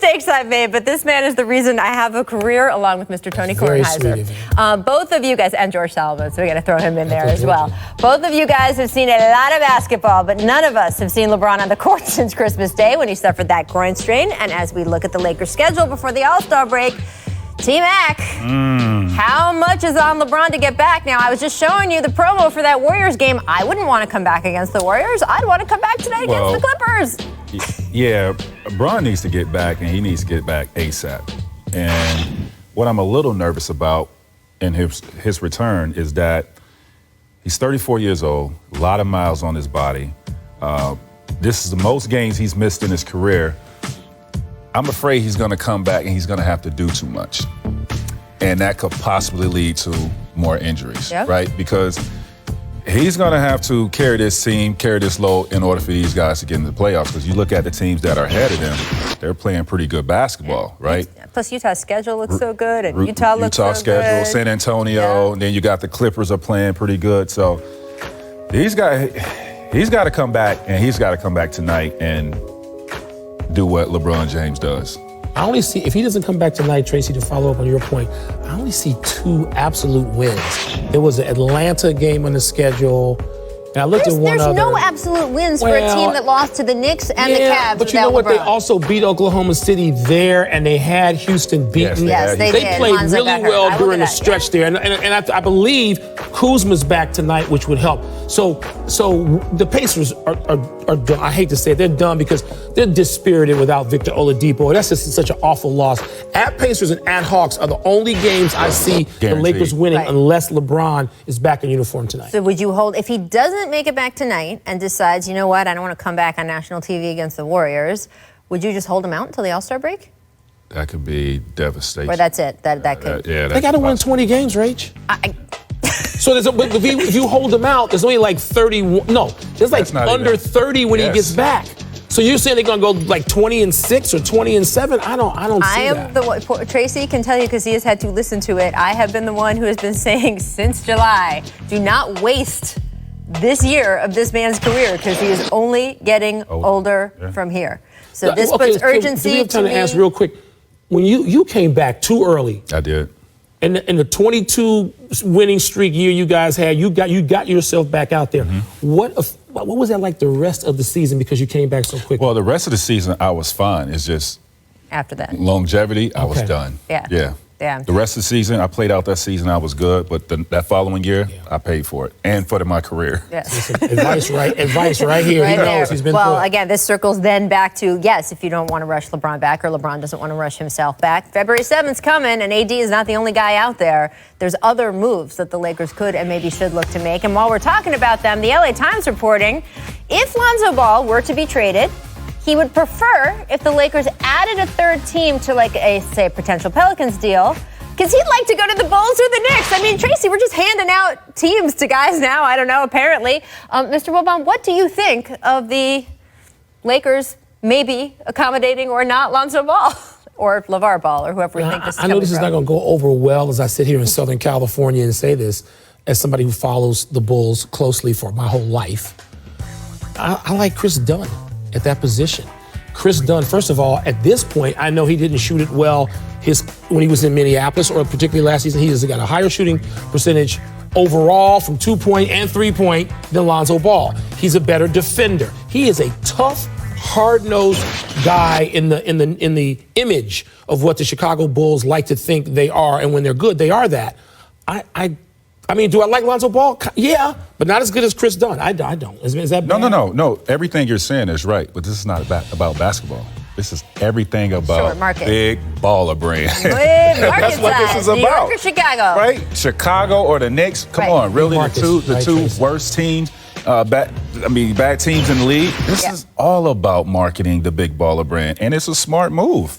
mistakes I've made, but this man is the reason I have a career, along with Mr. Tony Kornheiser. Both of you guys, and George Salvo, so we got to throw him in there as well. Both of you guys have seen a lot of basketball, but none of us have seen LeBron on the court since Christmas Day when he suffered that groin strain. And as we look at the Lakers' schedule before the All-Star break, T-Mac, how much is on LeBron to get back? Now, I was just showing you the promo for that Warriors game. I wouldn't want to come back against the Warriors. I'd want to come back tonight against the Clippers. Yeah, LeBron needs to get back, and he needs to get back ASAP. And what I'm a little nervous about in his return is that he's 34 years old, a lot of miles on his body. This is the most games he's missed in his career. I'm afraid he's going to come back and he's going to have to do too much. And that could possibly lead to more injuries, right? Because he's going to have to carry this team, carry this load in order for these guys to get into the playoffs. Because you look at the teams that are ahead of them, they're playing pretty good basketball, right? Plus Utah's schedule looks so good, and Utah looks so schedule, good. San Antonio, and then you got the Clippers are playing pretty good. So he's got to come back, and he's got to come back tonight and do what LeBron James does. I only see, if he doesn't come back tonight, Tracy, to follow up on your point, I only see 2 absolute wins. There was an Atlanta game on the schedule, and I looked at one other. There's no absolute wins for a team that lost to the Knicks and the Cavs. But you know what? LeBron. They also beat Oklahoma City there, and they had Houston beaten. Yes, they did. Played really well during the stretch there, and I believe Kuzma's back tonight, which would help. So the Pacers are done. I hate to say it, they're done because they're dispirited without Victor Oladipo. That's just such an awful loss. At Pacers and at Hawks are the only games I see the Lakers winning unless LeBron is back in uniform tonight. So would you hold, if he doesn't make it back tonight and decides, you know what, I don't want to come back on national TV against the Warriors, would you just hold him out until the All-Star break? That could be devastating. Or that's it? That could. They got to win 20 games, Rach. So if you hold him out, there's only like 31. No, there's like under 30 when he gets back. So you're saying they're going to go like 20-6 or 20-7? I don't see that. I am Tracy can tell you because he has had to listen to it. I have been the one who has been saying since July, do not waste this year of this man's career because he is only getting older from here. So this puts urgency. Do we have time to ask real quick? When you came back too early. I did. In the 22 winning streak year you guys had, you got yourself back out there. What was that like the rest of the season because you came back so quickly? Well, the rest of the season I was fine. It's just after that longevity. I was done. Yeah. The rest of the season, I played out that season. I was good, but that following year, I paid for it and for my career. Yes. Advice right here. He knows he's been through it. Again, this circles then back to, yes, if you don't want to rush LeBron back or LeBron doesn't want to rush himself back, February 7th's coming, and AD is not the only guy out there. There's other moves that the Lakers could and maybe should look to make. And while we're talking about them, the LA Times reporting, if Lonzo Ball were to be traded, he would prefer if the Lakers added a third team to like a potential Pelicans deal, because he'd like to go to the Bulls or the Knicks. I mean, Tracy, we're just handing out teams to guys now. I don't know, apparently. Mr. Wilbon, what do you think of the Lakers maybe accommodating or not Lonzo Ball or LeVar Ball or whoever we think this is? I know this is not going to go over well as I sit here in Southern California and say this as somebody who follows the Bulls closely for my whole life. I like Chris Dunn at that position. Chris Dunn, first of all, at this point, I know he didn't shoot it well when he was in Minneapolis, or particularly last season. He has got a higher shooting percentage overall from 2-point and 3-point than Lonzo Ball. He's a better defender. He is a tough, hard-nosed guy in the image of what the Chicago Bulls like to think they are, and when they're good, they are that. I mean, do I like Lonzo Ball? Yeah, but not as good as Chris Dunn. I don't. Is that bad? No. Everything you're saying is right, but this is not about basketball. This is everything about big baller brand. That's what this is about. New York or Chicago? Right? Chicago or the Knicks? Come on, really? The two worst teams, bad teams in the league? This is all about marketing the big baller brand, and it's a smart move.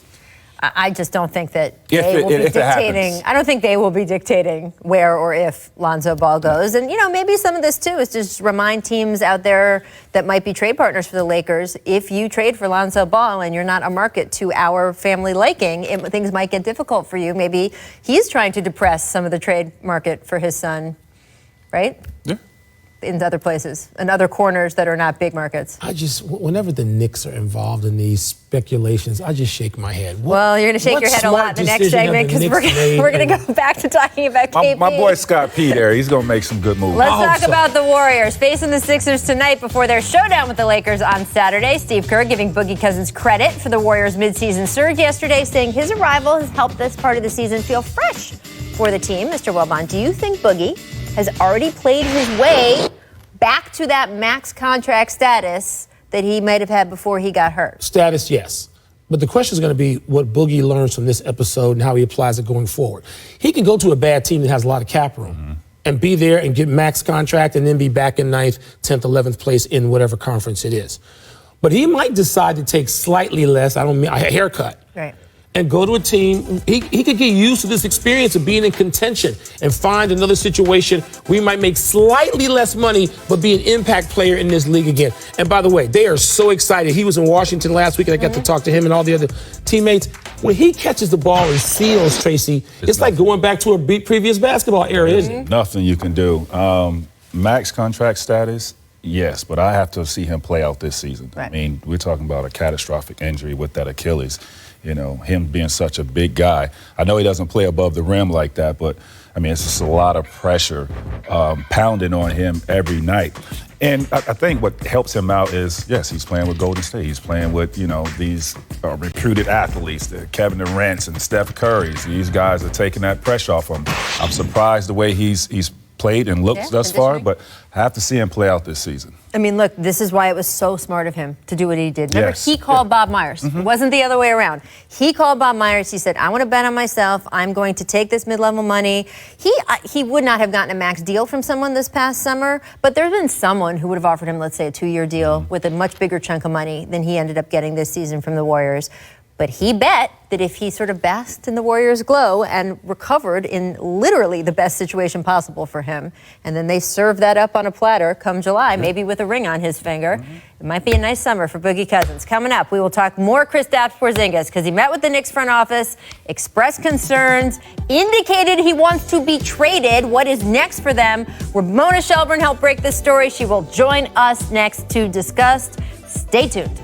I just don't think that they will be dictating. I don't think they will be dictating where or if Lonzo Ball goes. And, maybe some of this, too, is just remind teams out there that might be trade partners for the Lakers, if you trade for Lonzo Ball and you're not a market to our family liking, things might get difficult for you. Maybe he's trying to depress some of the trade market for his son, right? Yeah. in other places, in other corners that are not big markets? Whenever the Knicks are involved in these speculations, I just shake my head. Well, you're going to shake your head a lot in the next segment because we're going to go back to talking about KP. My boy Scott P there, he's going to make some good moves. Let's talk about the Warriors facing the Sixers tonight before their showdown with the Lakers on Saturday. Steve Kerr giving Boogie Cousins credit for the Warriors' midseason surge yesterday, saying his arrival has helped this part of the season feel fresh for the team. Mr. Wilbon, do you think Boogie has already played his way back to that max contract status that he might have had before he got hurt? Status, yes. But the question is going to be what Boogie learns from this episode and how he applies it going forward. He can go to a bad team that has a lot of cap room and be there and get max contract and then be back in 9th, 10th, 11th place in whatever conference it is. But he might decide to take slightly less, a haircut. Right. And go to a team. He could get used to this experience of being in contention and find another situation where he might make slightly less money but be an impact player in this league again. And by the way, they are so excited. He was in Washington last week and I got to talk to him and all the other teammates. When he catches the ball and seals, Tracy, it's like going back to a previous basketball era, isn't it? Nothing you can do. Max contract status, yes, but I have to see him play out this season. Right. I mean, we're talking about a catastrophic injury with that Achilles. You know, him being such a big guy. I know he doesn't play above the rim like that, but, I mean, it's just a lot of pressure pounding on him every night. And I think what helps him out is, yes, he's playing with Golden State. He's playing with, these recruited athletes, the Kevin Durant's and Steph Curry's. These guys are taking that pressure off him. I'm surprised the way he's played and looked thus far, but I have to see him play out this season. I mean, look, this is why it was so smart of him to do what he did. Remember, he called Bob Myers. It wasn't the other way around. He called Bob Myers. He said, I want to bet on myself. I'm going to take this mid-level money. He would not have gotten a max deal from someone this past summer, but there's been someone who would have offered him, let's say, a 2-year deal with a much bigger chunk of money than he ended up getting this season from the Warriors. But he bet that if he sort of basked in the Warriors' glow and recovered in literally the best situation possible for him, and then they served that up on a platter come July, maybe with a ring on his finger, it might be a nice summer for Boogie Cousins. Coming up, we will talk more Kristaps Porzingis because he met with the Knicks front office, expressed concerns, indicated he wants to be traded. What is next for them? Ramona Shelburne helped break this story. She will join us next to discuss. Stay tuned.